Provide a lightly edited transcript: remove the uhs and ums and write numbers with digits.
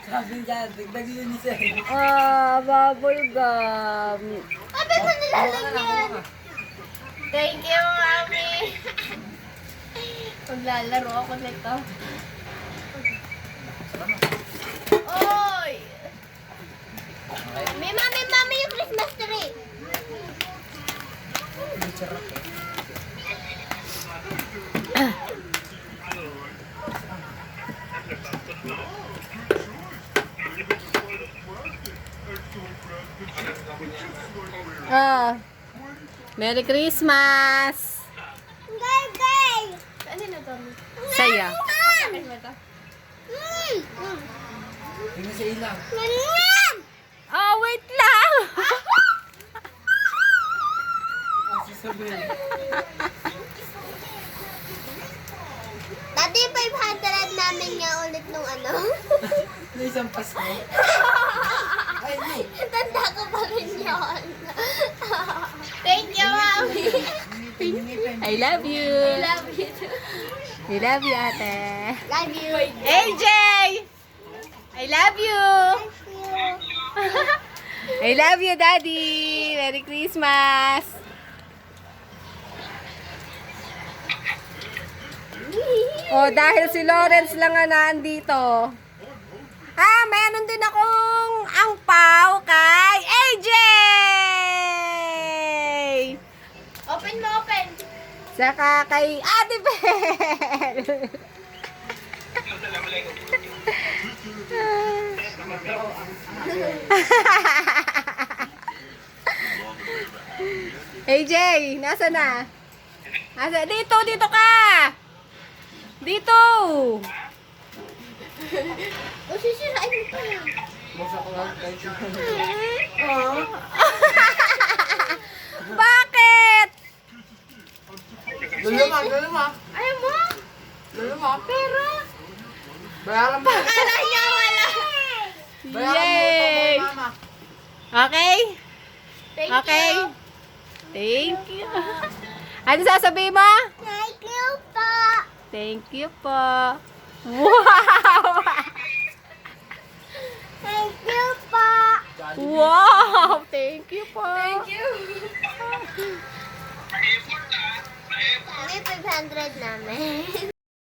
Sabi niya, dagdag yun isa. Bubble gum. Abi ko nilalagyan. Thank you, Mami. Maglalaro ako nito. Oy! Mami, yung Christmas tree. Merry Christmas! Gay! Ano na to? Saya. Ano ba to? Tingnan sa ilang. Oh, wait lang! Ang sasabihin. Dati 500 namin niya ulit nung ano. Na isang Pasko. Ay, no. Tanda ko pa rin yun. Thank you, Mami. I love you! I love you too. I love you, ate. Love you. AJ! I love you! I love you, Daddy! Merry Christmas! Oh, dahil si Lawrence lang nga nandito. Meron din akong angpaw kay AJ! Open mo, open. Saka kay Ate Bel! AJ, nasa na? Dito ka! Dito! O, sisirain mo pa. Basta ko lang. Bakit? Luluma. Ayaw mo? Luluma. Pero, Bayaran mo. akala niya wala. Bayaran mo ito Yay! kay mama. Okay? Thank Okay? you. Thank you. Ano sasabihin mo? Thank you po. Thank you po. Wow! Thank you po. Wow! Thank you po. Thank you. May 500 namin.